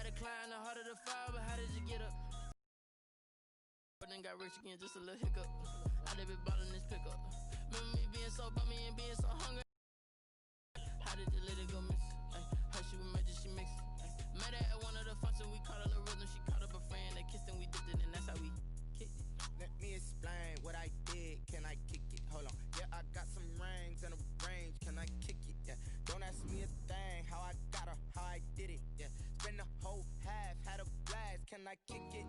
to climb the heart of the fire, but how did you get up? But then got rich again, just a little hiccup. I live it ballin' this pickup. Remember me being so bummy and being so hungry. How did you let it go miss? How she was magic, she mixed. Met her at one of the functions, we caught a little rhythm. She caught up a friend, they kissed and we dipped it, and that's how we kicked it. Let me explain what I did. Can I kick it? Hold on. Yeah, I got some rings and a range. Can I kick it? Yeah. Don't ask me a thing. How I got her, how I did it. Yeah. Spend the whole half, had a blast. Can I kick it?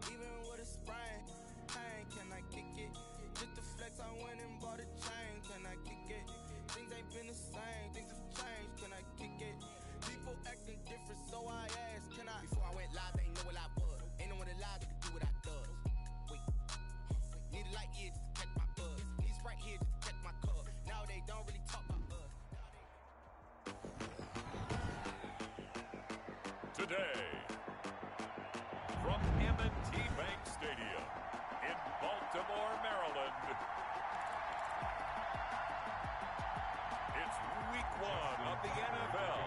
Even with a sprain. Pain, can I kick it? Just the flex, I went and bought a chain. Can I kick it? Things ain't been the same. Things have changed. Can I kick it? People acting different, so I asked, can I? Before I went live, they ain't know what I was. Ain't no one alive that could do what I does. Wait. Need a light here just to catch my buzz. Need Sprite here just to catch my cup. Now they don't really talk about us. Today, from M&T Bank Stadium in Baltimore, Maryland, it's week 1 of the NFL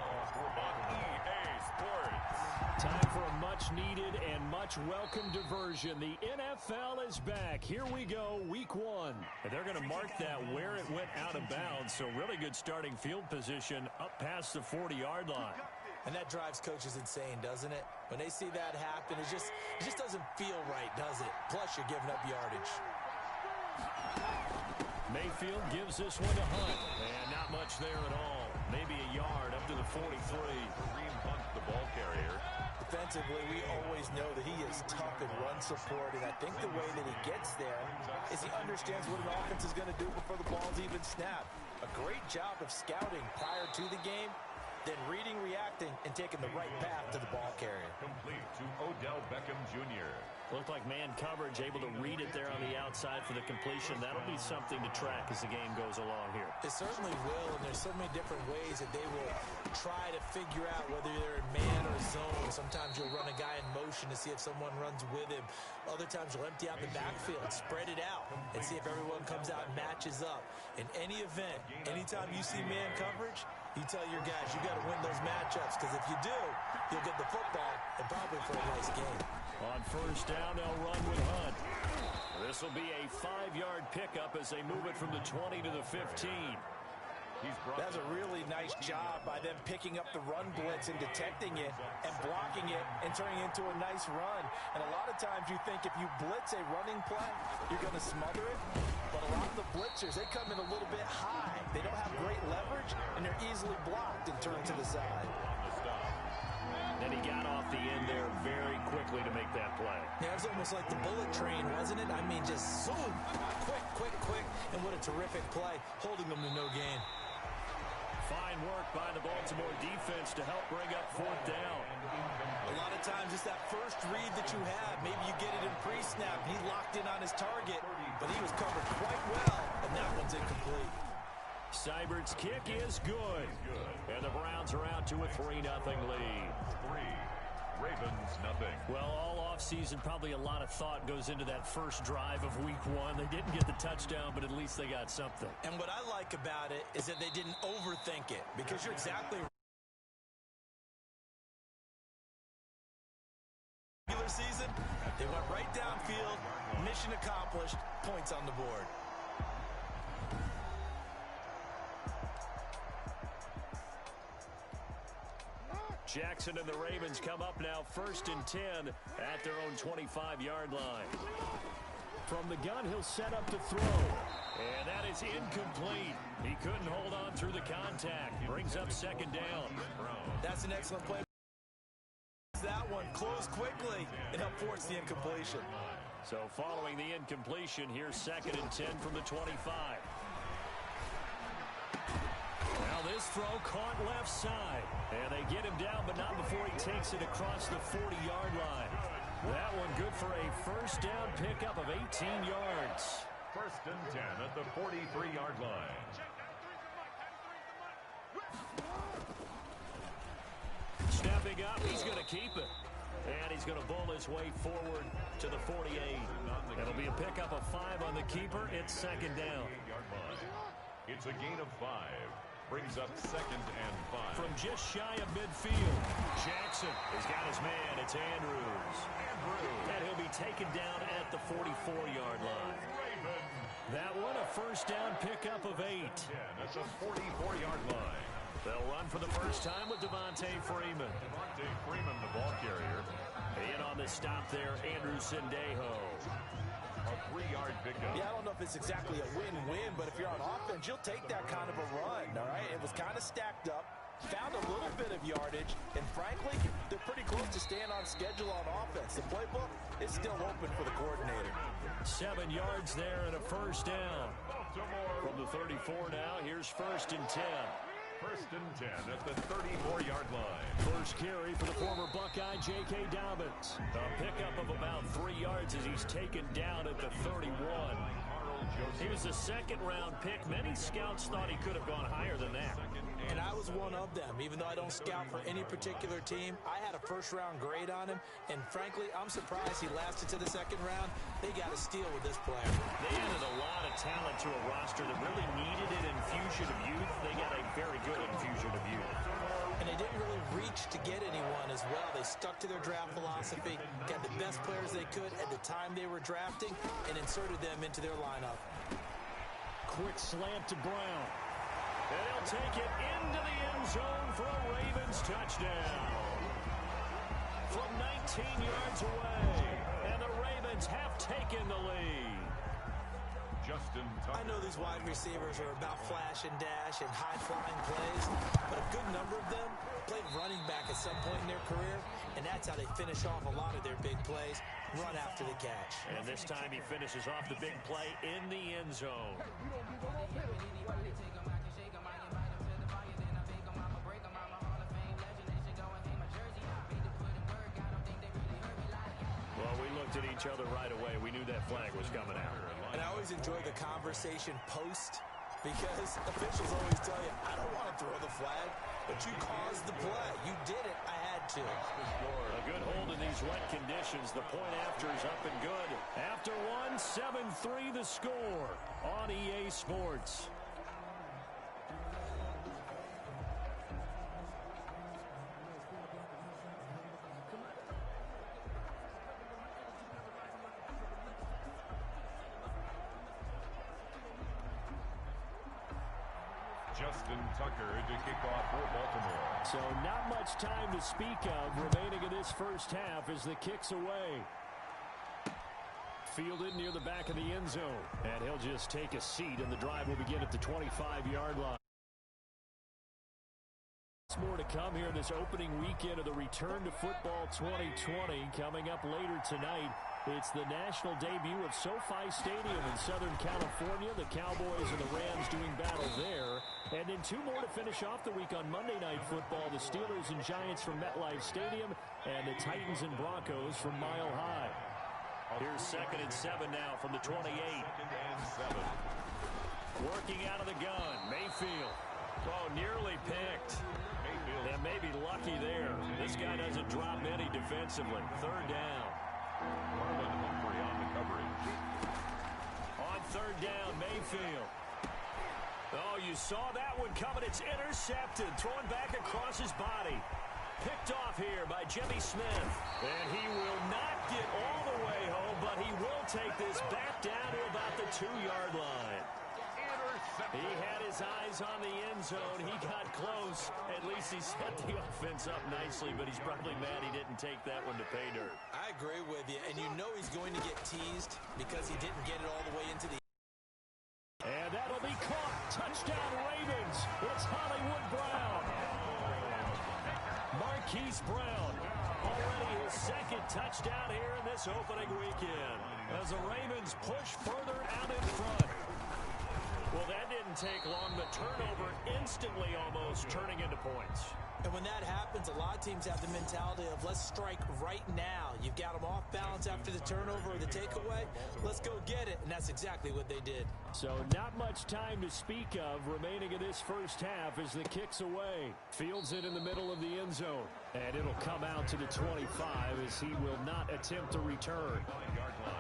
on EA Sports. Time for a much-needed and much-welcome diversion. The NFL is back. Here we go, week 1. And they're going to mark that where it went out of bounds, so really good starting field position up past the 40-yard line. And that drives coaches insane, doesn't it? When they see that happen, it just doesn't feel right, does it? Plus, you're giving up yardage. Mayfield gives this one to Hunt. And not much there at all. Maybe a yard up to the 43. Kareem Hunt, the ball carrier. Defensively, we always know that he is tough in run support, and I think the way that he gets there is he understands what an offense is going to do before the ball's even snapped. A great job of scouting prior to the game, then reading, reacting, and taking the right path to the ball carrier. Complete to Odell Beckham Jr. Looked like man coverage, able to read it there on the outside for the completion. That'll be something to track as the game goes along here. It certainly will, and there's so many different ways that they will try to figure out whether they're in man or zone. Sometimes you'll run a guy in motion to see if someone runs with him. Other times you'll empty out the backfield, spread it out, and see if everyone comes out and matches up. In any event, anytime you see man coverage, you tell your guys you got to win those matchups, because if you do, you'll get the football and probably for a nice game. On first down, they'll run with Hunt. This will be a 5-yard pickup as they move it from the 20 to the 15. That's a really nice job by them picking up the run blitz and detecting it and blocking it and turning it into a nice run. And a lot of times you think if you blitz a running play, you're going to smother it. But a lot of the blitzers, they come in a little bit high. They don't have great leverage, and they're easily blocked and turned to the side. Then he got off the end there very quickly to make that play. Yeah, it was almost like the bullet train, wasn't it? I mean, just zoom, quick, and what a terrific play, holding them to no gain. Fine work by the Baltimore defense to help bring up fourth down. A lot of times it's that first read that you have. Maybe you get it in pre-snap. He locked in on his target, but he was covered quite well, and that one's incomplete. Seibert's kick is good. And the Browns are out to a 3-0 lead. 3, Ravens nothing. Well, all offseason, probably a lot of thought goes into that first drive of week 1. They didn't get the touchdown, but at least they got something. And what I like about it is that they didn't overthink it, because you're exactly right. Regular season, they went right downfield, mission accomplished, points on the board. Jackson and the Ravens come up now 1st and 10 at their own 25-yard line. From the gun, he'll set up to throw. And that is incomplete. He couldn't hold on through the contact. Brings up 2nd down. That's an excellent play. That one close quickly and help force the incompletion. So following the incompletion, here's 2nd and 10 from the 25. Now this throw caught left side. And they get him down, but not before he takes it across the 40-yard line. That one good for a first down pickup of 18 yards. 1st and 10 at the 43-yard line. Stepping up, he's going to keep it. And he's going to bull his way forward to the 48. It'll be a pickup of 5 on the keeper. It's 2nd down. It's a gain of 5. Brings up 2nd and 5. From just shy of midfield, Jackson Jackson has got his man. It's Andrews. And he'll be taken down at the 44-yard line. That one, a first down pickup of 8. That's a 44-yard line. They'll run for the first time with Devontae Freeman. Devontae Freeman, the ball carrier. In on the stop there, Andrew Sendejo. A 3-yard pickup. Yeah, I don't know if it's exactly a win-win, but if you're on offense, you'll take that kind of a run, all right? It was kind of stacked up, found a little bit of yardage, and frankly, they're pretty close to staying on schedule on offense. The playbook is still open for the coordinator. 7 yards there and a first down. From the 34 now, here's 1st and 10. 1st and 10 at the 34-yard line. First carry for the former Buckeye, J.K. Dobbins. A pickup of about 3 yards as he's taken down at the 31. He was a second-round pick. Many scouts thought he could have gone higher than that. And I was one of them. Even though I don't scout for any particular team, I had a first-round grade on him. And frankly, I'm surprised he lasted to the second round. They got a steal with this player. They added a lot of talent to a roster that really needed an infusion of youth. They got a very good infusion of youth. And they didn't really reach to get anyone as well. They stuck to their draft philosophy, got the best players they could at the time they were drafting, and inserted them into their lineup. Quick slant to Brown. And he'll take it into the end zone for a Ravens touchdown. From 19 yards away, and the Ravens have taken the lead. Justin Tucker. I know these wide receivers are about flash and dash and high-flying plays, but a good number of them played running back at some point in their career, and that's how they finish off a lot of their big plays, run after the catch. And this time he finishes off the big play in the end zone. Well, we looked at each other right away. We knew that flag was coming out. And I always enjoy the conversation post, because officials always tell you, I don't want to throw the flag, but you caused the play. You did it. I had to. A good hold in these wet conditions. The point after is up and good. After one, 7-3 the score on EA Sports. Justin Tucker to kick off for Baltimore. So not much time to speak of remaining in this first half as the kick's away. Fielded near the back of the end zone. And he'll just take a seat, and the drive will begin at the 25-yard line. More to come here this opening weekend of the Return to Football 2020. Coming up later tonight, it's the national debut of SoFi Stadium in Southern California. The Cowboys and the Rams doing battle there. And then 2 more to finish off the week on Monday Night Football. The Steelers and Giants from MetLife Stadium and the Titans and Broncos from Mile High. Here's 2nd and 7 now from the 28. 2nd and 7. Working out of the gun, Mayfield. Oh, nearly picked. Mayfield. And maybe lucky there. This guy doesn't drop any defensively. 3rd down. Marlon Humphrey on the coverage. On 3rd down, Mayfield. Oh, you saw that one coming. It's intercepted. Thrown back across his body. Picked off here by Jimmy Smith. And he will not get all the way home, but he will take this back down to about the 2-yard line. He had his eyes on the end zone. He got close. At least he set the offense up nicely, but he's probably mad he didn't take that one to pay dirt. I agree with you, and you know he's going to get teased because he didn't get it all the way into the... And that'll be caught. Touchdown Ravens. It's Hollywood Brown. Marquise Brown. Already his 2nd touchdown here in this opening weekend. As the Ravens push further out in front. Well, that didn't take long. The turnover instantly almost turning into points. And when that happens, a lot of teams have the mentality of let's strike right now. You've got them off balance after the turnover or the takeaway. Let's go get it. And that's exactly what they did. So not much time to speak of remaining in this first half as the kick's away. Fields it in the middle of the end zone. And it'll come out to the 25 as he will not attempt to return.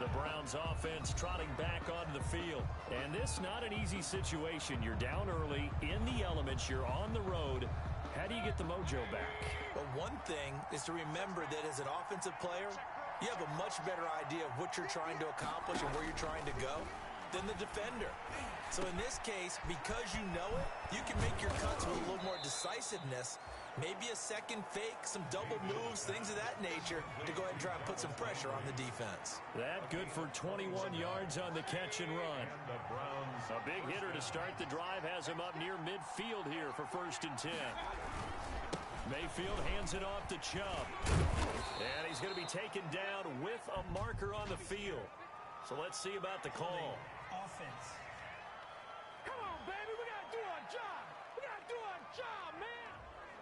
The Browns offense trotting back onto the field. And this not an easy situation. You're down early in the elements. You're on the road. How do you get the mojo back? Well, one thing is to remember that as an offensive player, you have a much better idea of what you're trying to accomplish and where you're trying to go than the defender. So in this case, because you know it, you can make your cuts with a little more decisiveness. Maybe a second fake, some double moves, things of that nature to go ahead and try and put some pressure on the defense. That good for 21 yards on the catch and run. A big hitter to start the drive has him up near midfield here for 1st and 10. Mayfield hands it off to Chubb. And he's going to be taken down with a marker on the field. So let's see about the call. Offense. Come on, baby. We got to do our job. We got to do our job, man.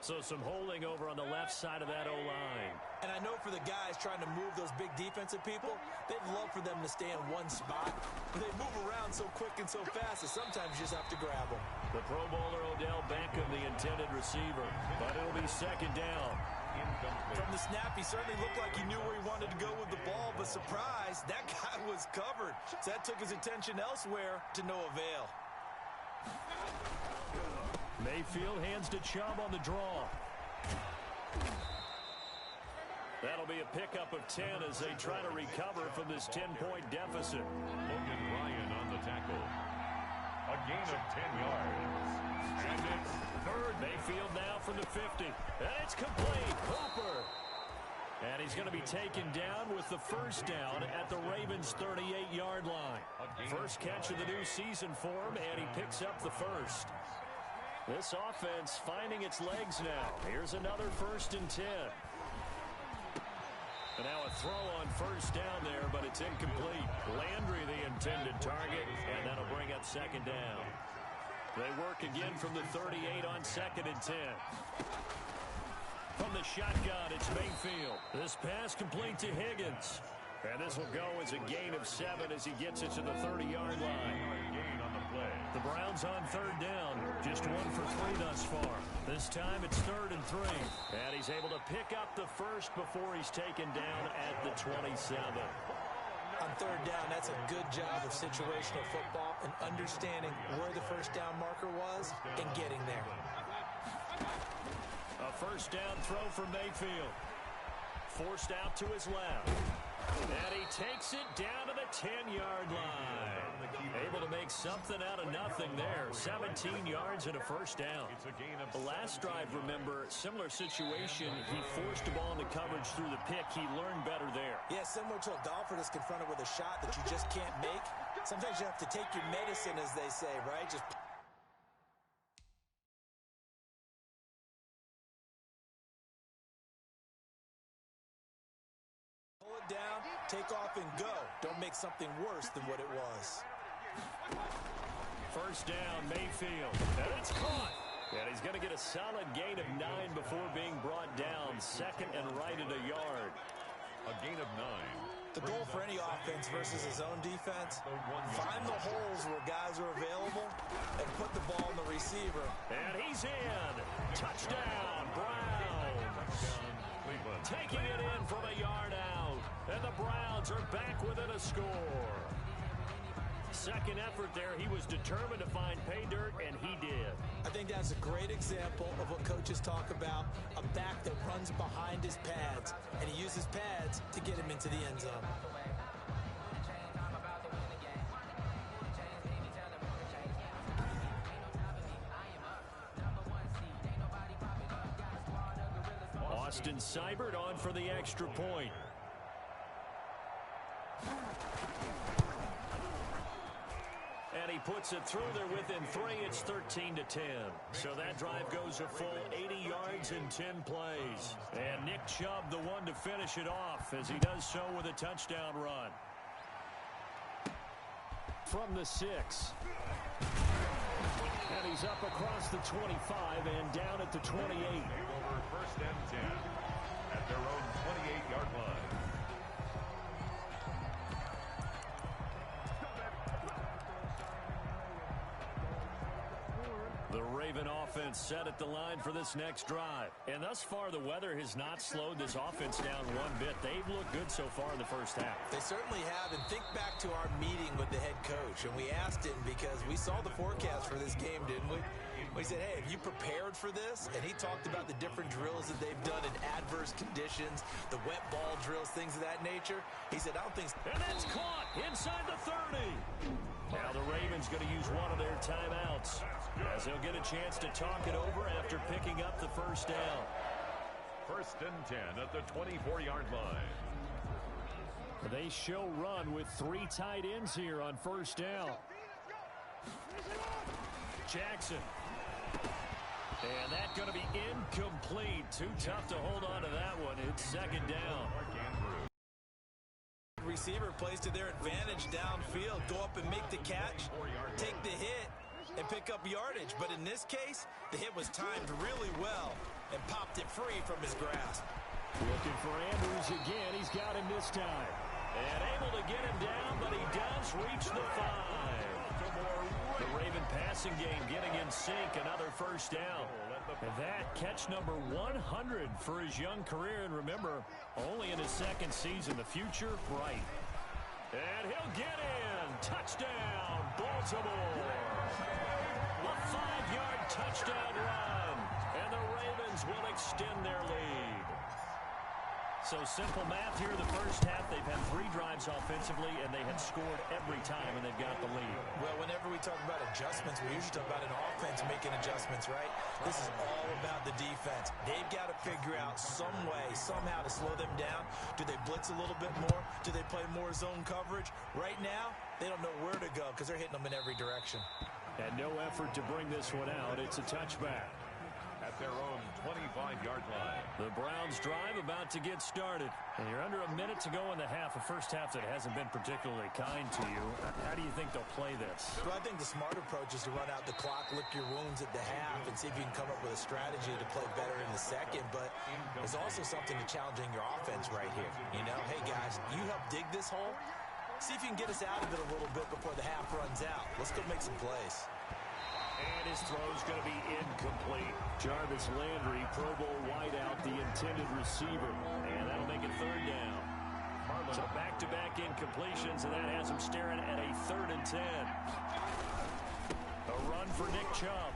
So some holding over on the left side of that O-line. And I know for the guys trying to move those big defensive people, they'd love for them to stay in one spot. But they move around so quick and so fast that sometimes you just have to grab them. The Pro Bowler Odell Beckham, the intended receiver. But it'll be 2nd down. From the snap, he certainly looked like he knew where he wanted to go with the ball, but surprise, that guy was covered. So that took his attention elsewhere to no avail. Mayfield hands to Chubb on the draw. That'll be a pickup of 10 as they try to recover from this 10-point deficit. Logan Ryan on the tackle. A gain of 10 yards. And it's 3rd. Mayfield now from the 50. And it's complete. Cooper. And he's going to be taken down with the 1st down at the Ravens' 38-yard line. First catch of the new season for him, and he picks up the 1st. This offense finding its legs now. Here's another 1st and 10. And now a throw on 1st down there, but it's incomplete. Landry the intended target, and that'll bring up 2nd down. They work again from the 38 on 2nd and 10. From the shotgun, it's Mayfield. This pass complete to Higgins. And this will go as a gain of 7 as he gets it to the 30-yard line. Gain on the play. The Browns on 3rd down. Just 1 for 3 thus far. This time it's 3rd and 3. And he's able to pick up the 1st before he's taken down at the 27. On 3rd down, that's a good job of situational football and understanding where the 1st down marker was and getting there. A 1st down throw for Mayfield. Forced out to his left. And he takes it down to the 10-yard line. Able to make something out of nothing there. 17 yards and a 1st down. The last drive, remember, similar situation. He forced the ball into coverage through the pick. He learned better there. Yeah, similar to a golfer that's confronted with a shot that you just can't make. Sometimes you have to take your medicine, as they say, right? Just pull it down, take off, and go. Don't make something worse than what it was. 1st down, Mayfield. And it's caught. And he's going to get a solid gain of 9 before being brought down. 2nd and right at a yard. A gain of 9. The goal for any offense versus his own defense, find the holes where guys are available and put the ball in the receiver. And he's in. Touchdown, Browns. Taking it in from a yard out. And the Browns are back within a score. 2nd effort there. He was determined to find pay dirt, and he did. I think that's a great example of what coaches talk about, a back that runs behind his pads, and he uses pads to get him into the end zone. Austin Seibert on for the extra point. And he puts it through there within 3. It's 13-10. So that drive goes a full 80 yards in 10 plays. And Nick Chubb, the one to finish it off, as he does so with a touchdown run. From the 6. And he's up across the 25 and down at the 28. Over 1st and 10 at their own 28-yard line. The Raven offense set at the line for this next drive. And thus far, the weather has not slowed this offense down one bit. They've looked good so far in the 1st half. They certainly have. And think back to our meeting with the head coach. And we asked him because we saw the forecast for this game, didn't we? Well, he said, hey, have you prepared for this? And he talked about the different drills that they've done in adverse conditions, the wet ball drills, things of that nature. He said, I don't think... And that's caught inside the 30. Now the Ravens going to use one of their timeouts, as they'll get a chance to talk it over after picking up the first down. 1st and 10 at the 24-yard line. They show run with 3 tight ends here on first down. Jackson. And that's going to be incomplete. Too tough to hold on to that one. It's 2nd down. Receiver plays to their advantage downfield. Go up and make the catch, take the hit, and pick up yardage. But in this case, the hit was timed really well and popped it free from his grasp. Looking for Andrews again. He's got him this time. And able to get him down, but he does reach the 5. The Raven passing game getting in sync. Another first down. And that catch number 100 for his young career. And remember, only in his 2nd season. The future bright. And he'll get in. Touchdown, Baltimore. A 5-yard touchdown run. And the Ravens will extend their lead. So simple math here in the first half. They've had 3 drives offensively, and they had scored every time, and they've got the lead. Well, whenever we talk about adjustments, we usually talk about an offense making adjustments, right? This is all about the defense. They've got to figure out some way, somehow to slow them down. Do they blitz a little bit more? Do they play more zone coverage? Right now, they don't know where to go because they're hitting them in every direction. And no effort to bring this one out. It's a touchback. At their own 25-yard line. The Browns drive about to get started. And you're under a minute to go in the half. A first half that hasn't been particularly kind to you. How do you think they'll play this? Well, I think the smart approach is to run out the clock, lick your wounds at the half, and see if you can come up with a strategy to play better in the second. But there's also something to challenging your offense right here. You know, hey, guys, you help dig this hole. See if you can get us out of it a little bit before the half runs out. Let's go make some plays. And his throw's going to be incomplete. Jarvis Landry, Pro Bowl wideout, the intended receiver. And that'll make it 3rd down. So back-to-back incompletions, and that has him staring at a 3rd and 10. A run for Nick Chubb.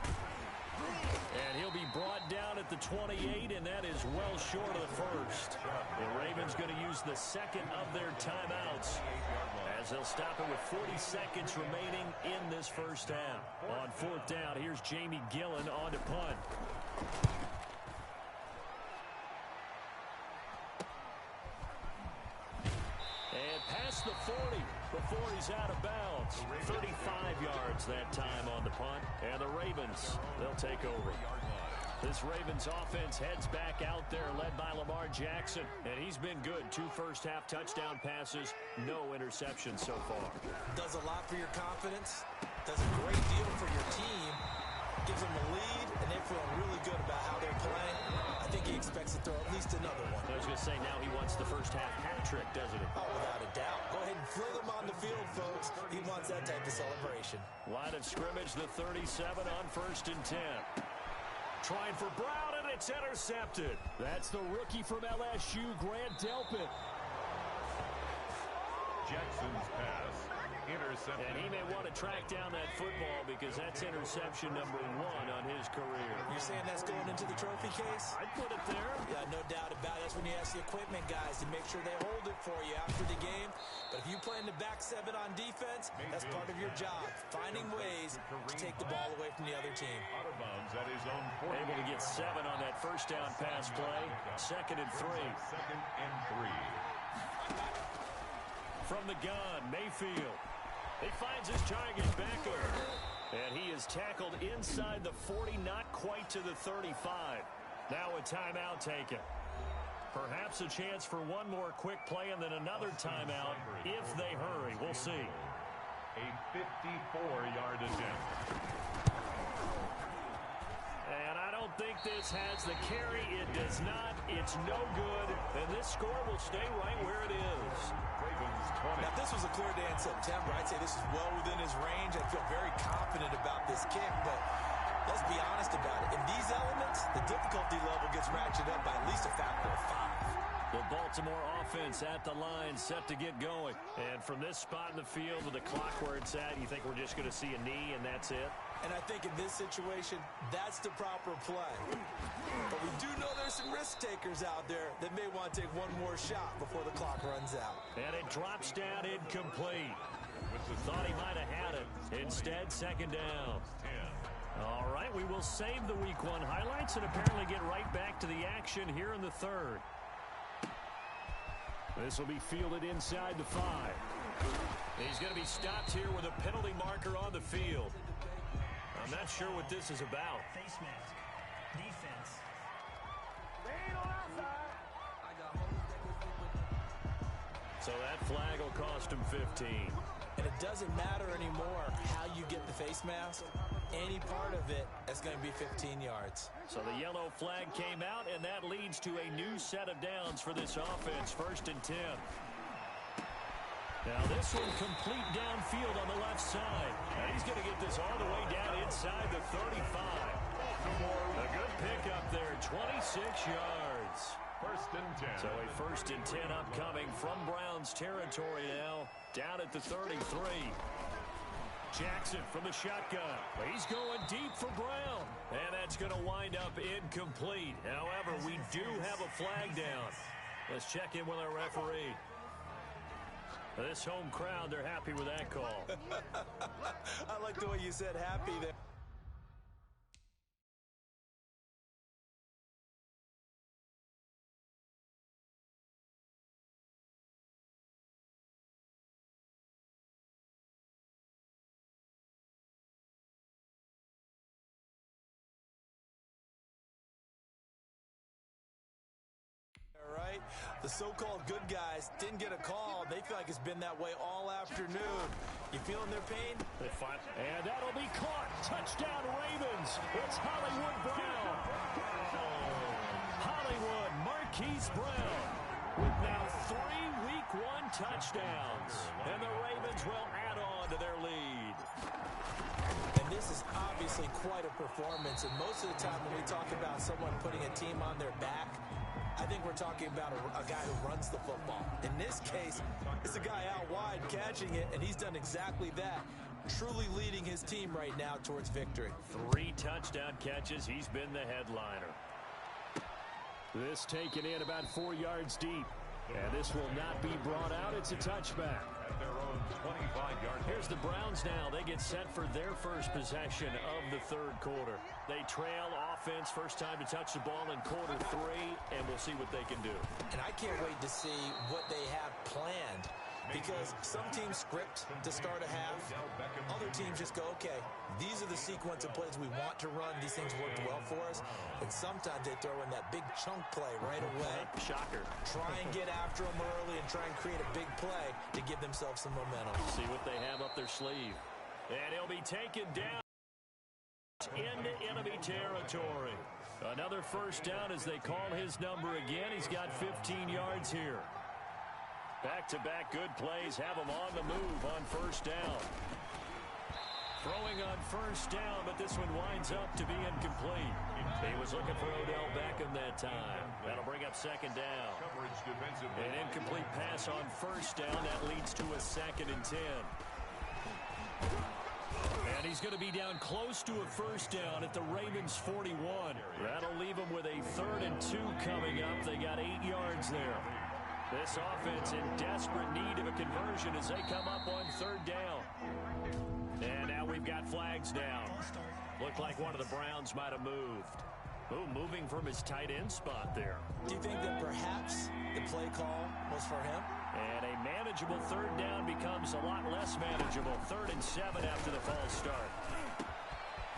And he'll be brought down at the 28, and that is well short of the first. The Ravens going to use the 2nd of their timeouts, as they'll stop it with 40 seconds remaining in this first half. On 4th down, here's Jamie Gillen on to punt. And past the 40 before he's out of bounds. 35 yards that time on the punt. And the Ravens, they'll take over. This Ravens offense heads back out there, led by Lamar Jackson. And he's been good. 2 first-half touchdown passes, no interceptions so far. Does a lot for your confidence. Does a great deal for your team. Gives them a lead, and they're feeling really good about how they're playing. I think he expects to throw at least another one. I was going to say, now he wants the first-half hat trick, doesn't he? Oh, without a doubt. Go ahead and fling him on the field, folks. He wants that type of celebration. Line of scrimmage, the 37 on 1st and 10. Trying for Brown, and it's intercepted. That's the rookie from LSU, Grant Delpit. Jackson's pass intercepted. And he may want to track down that football because that's interception number 1 on his career. You're saying that's going into the trophy case? I'd put it there. Yeah, no doubt about it. That's when you ask the equipment guys to make sure they hold it for you after the game. But if you play in the back 7 on defense, that's part of your job. Finding ways to take the ball away from the other team. Out of bounds at his own 40. Able to get 7 on that first down pass play. 2nd and 3. 2nd and 3. From the gun, Mayfield. He finds his target back over. And he is tackled inside the 40, not quite to the 35. Now a timeout taken. Perhaps a chance for one more quick play and then another timeout if they hurry. We'll see. A 54-yard attempt. And I don't think this has the carry. It does not. It's no good. And this score will stay right where it is. Ravens 20. Now, if this was a clear day in September, I'd say this is well within his range. I feel very confident about this kick, but let's be honest about it. In these elements, the difficulty level gets ratcheted up by at least a factor of 5. The Baltimore offense at the line, set to get going. And from this spot in the field with the clock where it's at, you think we're just going to see a knee and that's it? And I think in this situation, that's the proper play. But we do know there's some risk takers out there that may want to take one more shot before the clock runs out. And it drops down incomplete. Thought he might have had it. Instead, second down. All right, we will save the Week 1 highlights and apparently get right back to the action here in the third. This will be fielded inside the 5. He's going to be stopped here with a penalty marker on the field. I'm not sure what this is about. Face mask. Defense. They ain't on our side. So that flag will cost him 15. And it doesn't matter anymore how you get the face mask. Any part of it is going to be 15 yards. So the yellow flag came out, and that leads to a new set of downs for this offense. 1st and 10. Now this one complete downfield on the left side. And he's going to get this all the way down inside the 35. A good pickup there, 26 yards. 1st and 10. So a 1st and 10 upcoming from Browns territory now, down at the 33. Jackson from the shotgun. He's going deep for Brown. And that's going to wind up incomplete. However, we do have a flag down. Let's check in with our referee. This home crowd, they're happy with that call. I like the way you said happy there. Right? The so-called good guys didn't get a call. They feel like it's been that way all afternoon. You feeling their pain? And that'll be caught. Touchdown Ravens. It's Hollywood Brown. Hollywood Marquise Brown with now 3 Week 1 touchdowns. And the Ravens will add on to their lead. And this is obviously quite a performance. And most of the time when we talk about someone putting a team on their back, I think we're talking about a guy who runs the football. In this case, it's a guy out wide catching it, and he's done exactly that, truly leading his team right now towards victory. 3 touchdown catches. He's been the headliner. This taken in about 4 yards deep. And this will not be brought out. It's a touchback. At their own 25-yard. Here's the Browns now. They get set for their first possession of the third quarter. They trail offense, first time to touch the ball in quarter 3, and we'll see what they can do. And I can't wait to see what they have planned, because some teams script to start a half. Other teams just go, okay, these are the sequence of plays we want to run. These things worked well for us. And sometimes they throw in that big chunk play right away. Shocker. Try and get after them early and try and create a big play to give themselves some momentum. See what they have up their sleeve. And he'll be taken down into enemy territory. Another first down as they call his number again. He's got 15 yards here. Back-to-back good plays have him on the move on first down. Throwing on first down, but this one winds up to be incomplete. He was looking for Odell Beckham that time. That'll bring up second down. An incomplete pass on first down. That leads to a 2nd and 10. And he's going to be down close to a first down at the Ravens 41. That'll leave him with a 3rd and 2 coming up. They got 8 yards there. This offense in desperate need of a conversion as they come up on 3rd down. And now we've got flags down. Looked like one of the Browns might have moved. Ooh, moving from his tight end spot there. Do you think that perhaps the play call was for him? And a manageable 3rd down becomes a lot less manageable. 3rd and 7 after the false start.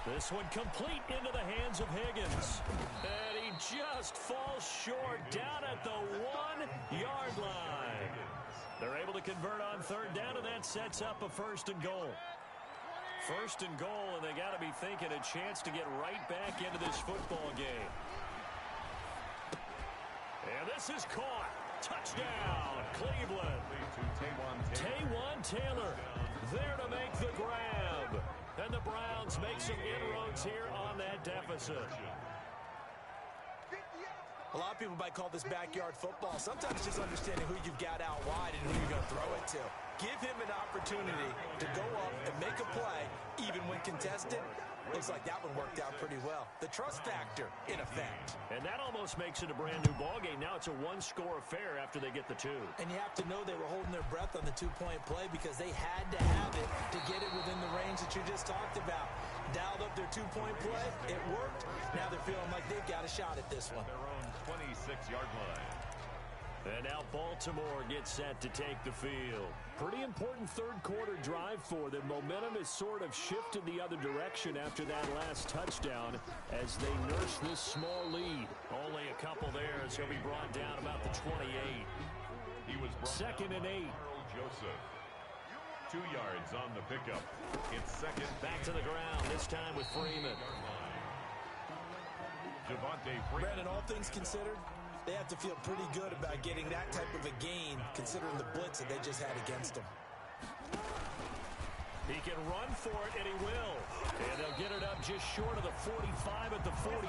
This one complete into the hands of Higgins. And he just falls short down at the 1-yard line. They're able to convert on 3rd down, and that sets up a 1st and goal. 1st and goal, and they got to be thinking a chance to get right back into this football game. And this is caught. Touchdown, Cleveland. Taywan Taylor there to make the grab. And the Browns make some inroads here on that deficit. A lot of people might call this backyard football. Sometimes just understanding who you've got out wide and who you're going to throw it to. Give him an opportunity to go up and make a play, even when contested. Looks like that one worked out pretty well. The trust factor in effect. And that almost makes it a brand-new ballgame. Now it's a one-score affair after they get the two. And you have to know they were holding their breath on the two-point play because they had to have it to get it within the range that you just talked about. Dialed up their two-point play. It worked. Now they're feeling like they've got a shot at this one. Their own 26-yard line. And now Baltimore gets set to take the field. Pretty important third-quarter drive for them. Momentum has sort of shifted the other direction after that last touchdown as they nurse this small lead. Only a couple there as he'll be brought down about the 28. He was brought Second and 8. Earl Joseph. 2 yards on the pickup. It's second. Back to the ground, this time with Freeman. Devontae Freeman. Brandon, all things considered, they have to feel pretty good about getting that type of a gain considering the blitz that they just had against them. He can run for it, and he will. And they'll get it up just short of the 45 at the 44.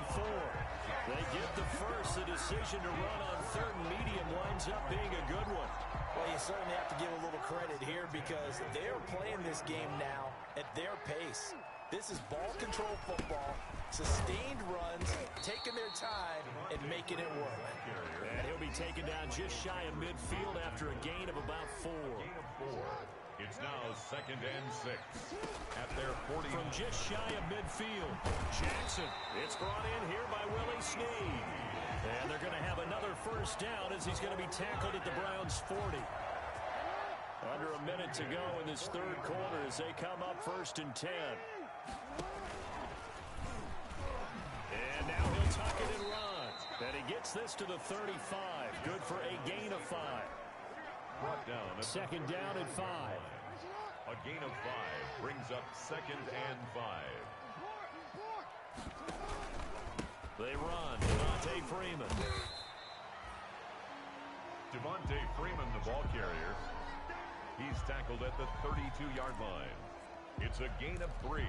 They get the first. The decision to run on third and medium winds up being a good one. Well, you certainly have to give a little credit here because they're playing this game now at their pace. This is ball control football, sustained runs, taking their time, and making it work. And he'll be taken down just shy of midfield after a gain of about 4. It's now second and 6 at their 40. From just shy of midfield, Jackson. It's brought in here by Willie Snead. And they're going to have another first down as he's going to be tackled at the Browns' 40. Under a minute to go in this third quarter as they come up first and 10. And now he'll tuck it and run. And he gets this to the 35. Good for a gain of 5. Brought down. Second down and 5. A gain of 5 brings up second and 5. They run. Devontae Freeman. Devontae Freeman, the ball carrier. He's tackled at the 32-yard line. It's a gain of 3.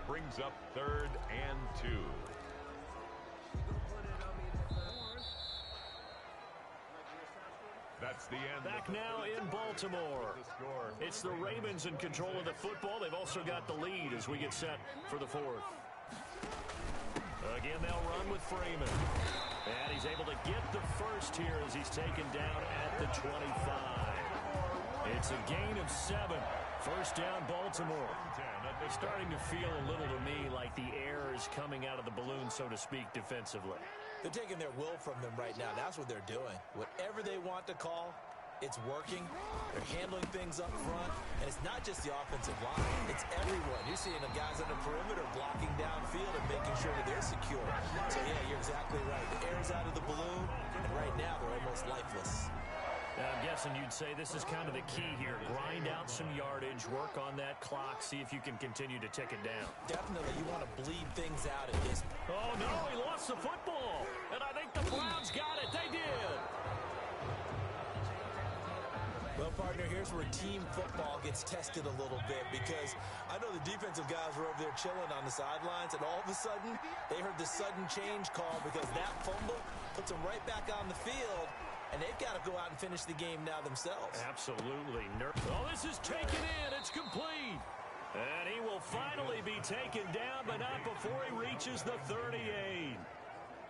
Brings up third and 2. That's the end. Back now in Baltimore. It's the Ravens in control of the football. They've also got the lead as we get set for the fourth. Again, they'll run with Freeman. And he's able to get the first here as he's taken down at the 25. It's a gain of 7. First down, Baltimore. They're starting to feel a little to me like the air is coming out of the balloon, so to speak, defensively. They're taking their will from them right now. That's what they're doing. Whatever they want to call, it's working. They're handling things up front. And it's not just the offensive line. It's everyone. You're seeing the guys on the perimeter blocking downfield and making sure that they're secure. So, yeah, you're exactly right. The air's out of the balloon, and right now they're almost lifeless. I'm guessing you'd say this is kind of the key here. Grind out some yardage, work on that clock, see if you can continue to tick it down. Definitely, you want to bleed things out at this. Oh, no, he lost the football. And I think the Browns got it. They did. Well, partner, here's where team football gets tested a little bit because I know the defensive guys were over there chilling on the sidelines, and all of a sudden, they heard the sudden change call because that fumble puts them right back on the field. And they've got to go out and finish the game now themselves. Absolutely. Oh, this is taken in. It's complete. And he will finally be taken down, but not before he reaches the 38.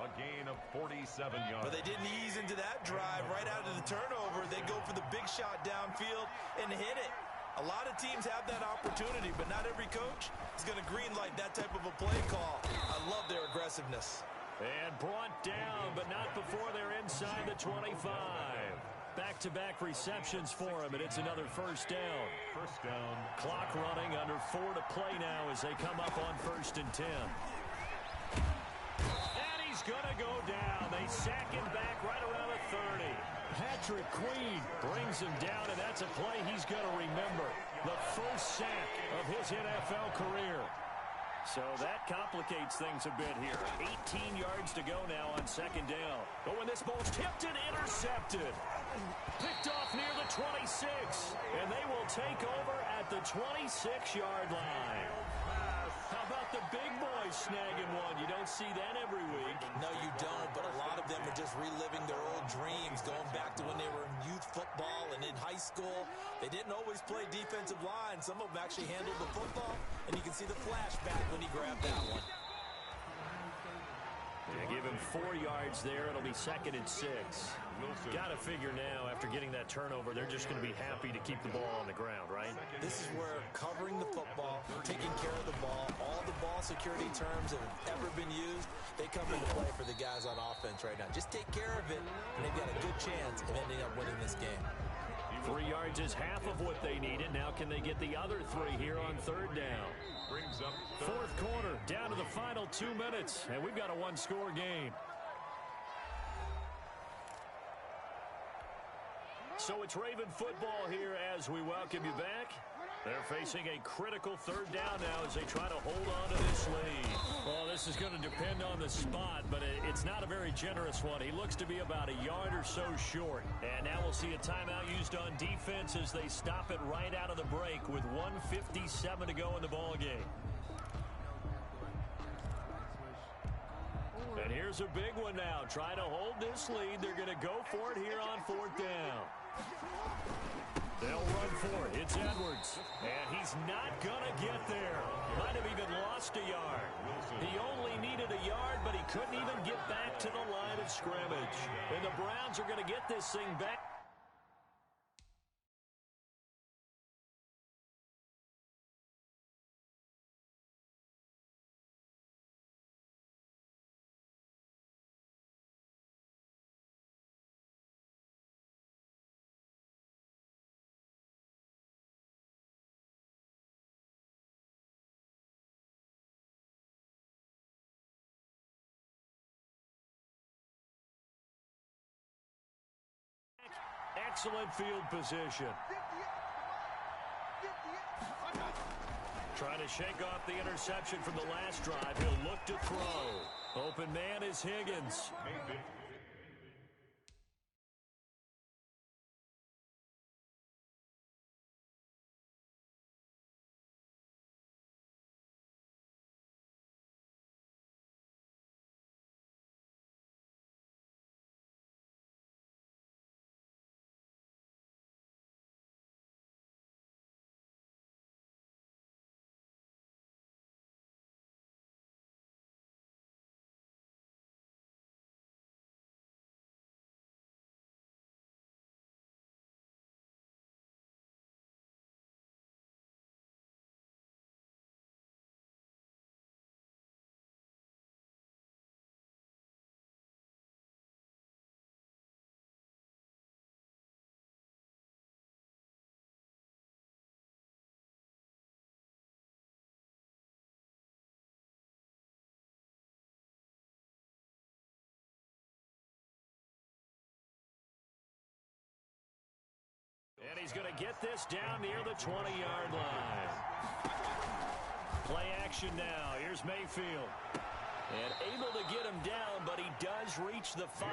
A gain of 47 yards. But they didn't ease into that drive. Right out of the turnover, they go for the big shot downfield and hit it. A lot of teams have that opportunity, but not every coach is going to greenlight that type of a play call. I love their aggressiveness. And brought down, but not before they're inside the 25. Back-to-back receptions for him, and it's another first down. First down. Clock running, under 4 to play now as they come up on first and 10. And he's going to go down. They sack him back right around the 30. Patrick Queen brings him down, and that's a play he's going to remember. The first sack of his NFL career. So that complicates things a bit here. 18 yards to go now on second down. But when this ball's tipped and intercepted. Picked off near the 26. And they will take over at the 26-yard line. How about the big boy always snagging one. You don't see that every week. No, you don't, but a lot of them are just reliving their old dreams, going back to when they were in youth football and in high school. They didn't always play defensive line. Some of them actually handled the football, and you can see the flashback when he grabbed that one. Yeah, give him 4 yards there. It'll be 2nd and 6. Got to figure now, after getting that turnover, they're just going to be happy to keep the ball on the ground, right? This is where covering the football, taking care of the ball, all the ball security terms that have ever been used, they come into play for the guys on offense right now. Just take care of it, and they've got a good chance of ending up winning this game. 3 yards is half of what they needed. Now can they get the other 3 here on 3rd down? Brings up 4th quarter, down to the final 2 minutes, and we've got a one-score game. So it's Raven football here as we welcome you back. They're facing a critical 3rd down now as they try to hold on to this lead. Well, this is going to depend on the spot, but it's not a very generous one. He looks to be about a yard or so short. And now we'll see a timeout used on defense as they stop it right out of the break with 1:57 to go in the ballgame. And here's a big one now. Trying to hold this lead. They're going to go for it here on 4th down. They'll run for it. It's Edwards. And he's not going to get there. Might have even lost a yard. He only needed a yard, but he couldn't even get back to the line of scrimmage. And the Browns are going to get this thing back. Excellent field position. Trying to shake off the interception from the last drive. He'll look to throw. Open man is Higgins. And he's going to get this down near the 20-yard line. Play action now. Here's Mayfield. And able to get him down, but he does reach the 5.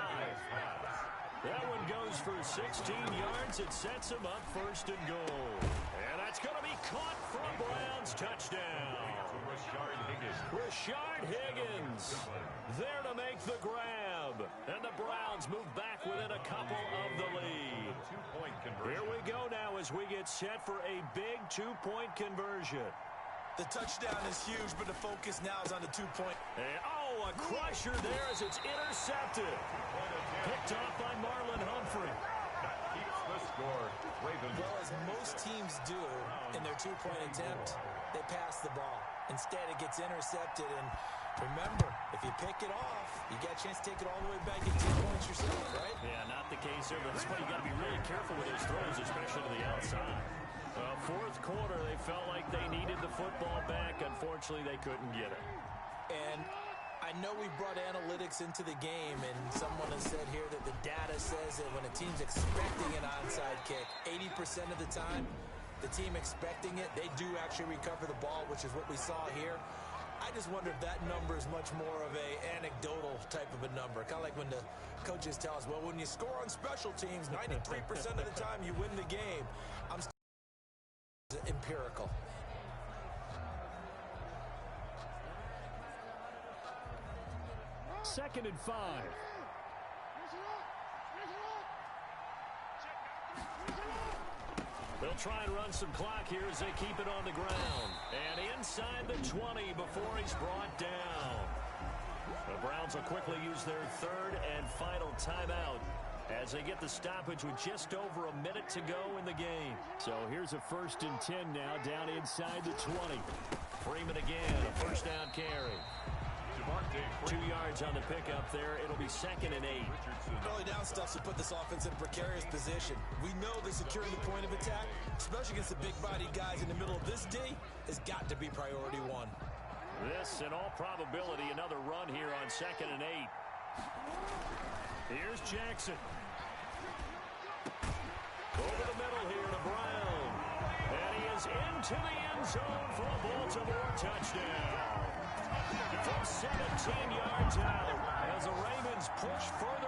That one goes for 16 yards. It sets him up 1st and goal. And that's going to be caught from Browns. Touchdown. Rashard Higgins there to make the grab. And the Browns move back within a couple of the lead. Here we go now as we get set for a big 2-point conversion. The touchdown is huge, but the focus now is on the 2-point. And, a crusher there as it's intercepted. Picked off by Marlon Humphrey. Keeps the score. Ravens. Well, as most teams do in their 2-point attempt, they pass the ball. Instead, it gets intercepted. And remember, if you pick it off, you got a chance to take it all the way back and get 2 points yourself, right? Yeah, not the case there, but that's why you got to be really careful with those throws, especially to the outside. 4th quarter, they felt like they needed the football back. Unfortunately, they couldn't get it. And I know we brought analytics into the game, and someone has said here that the data says that when a team's expecting an onside kick, 80% of the time, the team expecting it, they do actually recover the ball, which is what we saw here. I just wonder if that number is much more of a anecdotal type of a number. Kind of like when the coaches tell us, well, when you score on special teams, 93% of the time you win the game. I'm still empirical. 2nd and 5. They'll try and run some clock here as they keep it on the ground. And inside the 20 before he's brought down. The Browns will quickly use their 3rd and final timeout as they get the stoppage with just over a minute to go in the game. So here's a 1st and 10 now down inside the 20. Freeman again, a 1st down carry. 2 yards on the pickup there. It'll be 2nd and 8. Early down stuff to put this offense in a precarious position. We know that securing the point of attack, especially against the big-bodied guys in the middle of this D, has got to be priority 1. This, in all probability, another run here on 2nd and 8. Here's Jackson. Over the middle here to Brown. And he is into the end zone for a Baltimore touchdown. From 17 yards out as the Ravens push further.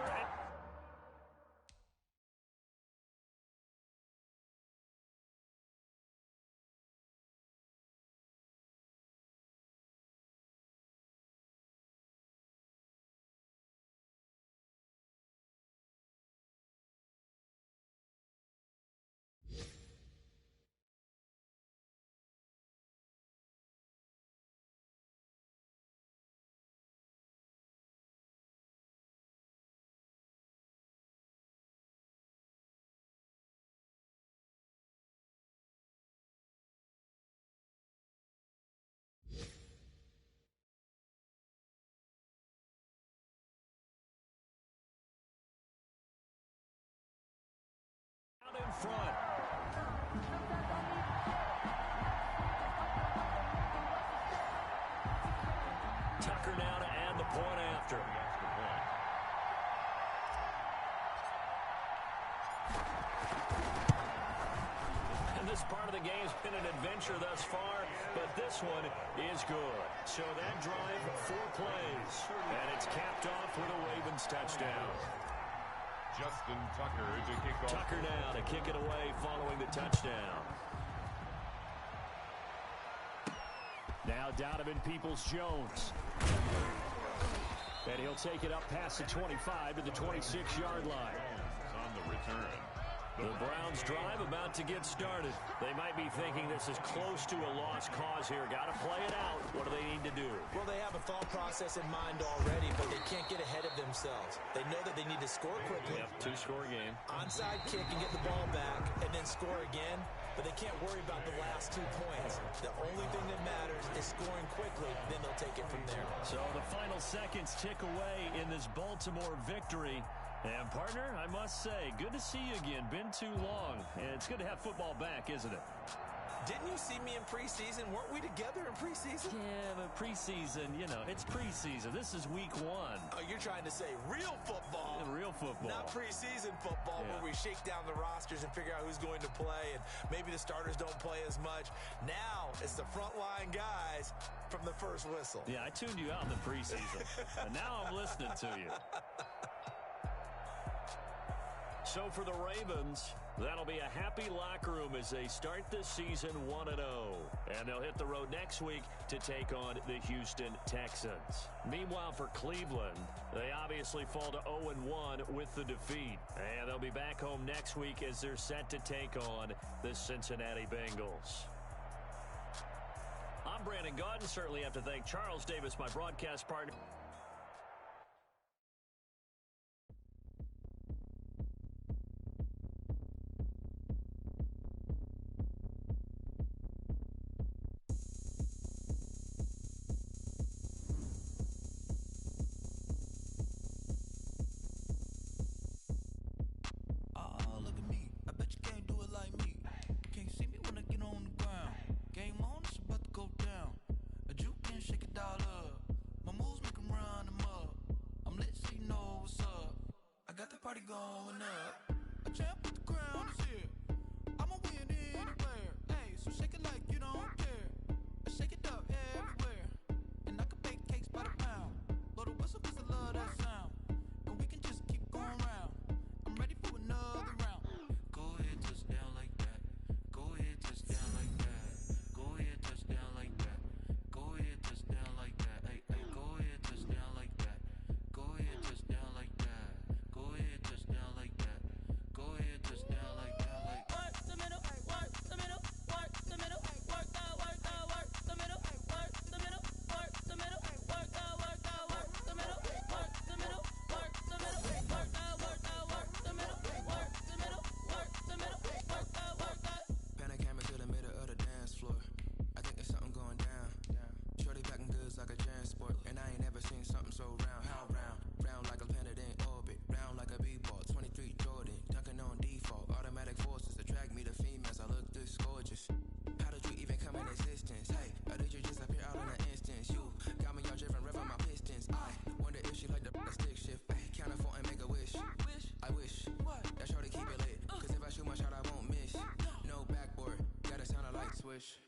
In front. Tucker now to add the point after. And this part of the game's been an adventure thus far, but this one is good. So that drive, 4 plays, and it's capped off with a Ravens touchdown. Justin Tucker to kick off. Tucker now to kick it away following the touchdown. Now Donovan Peoples-Jones. And he'll take it up past the 25 to the 26-yard line. On the return. The Browns drive about to get started. They might be thinking this is close to a lost cause here. Got to play it out. What do they need to do? Well, they have a thought process in mind already, but they can't get ahead of themselves. They know that they need to score quickly. Yep, 2-score game. Onside kick and get the ball back and then score again, but they can't worry about the last 2 points. The only thing that matters is scoring quickly, then they'll take it from there. So the final seconds tick away in this Baltimore victory. And, partner, I must say, good to see you again. Been too long. And it's good to have football back, isn't it? Didn't you see me in preseason? Weren't we together in preseason? Yeah, but preseason, you know, it's preseason. This is week 1. Oh, you're trying to say real football. Real football. Not preseason football where we shake down the rosters and figure out who's going to play, and maybe the starters don't play as much. Now it's the frontline guys from the first whistle. Yeah, I tuned you out in the preseason, and now I'm listening to you. So for the Ravens, that'll be a happy locker room as they start this season 1-0. And they'll hit the road next week to take on the Houston Texans. Meanwhile, for Cleveland, they obviously fall to 0-1 with the defeat. And they'll be back home next week as they're set to take on the Cincinnati Bengals. I'm Brandon Gaudin. Certainly have to thank Charles Davis, my broadcast partner. push.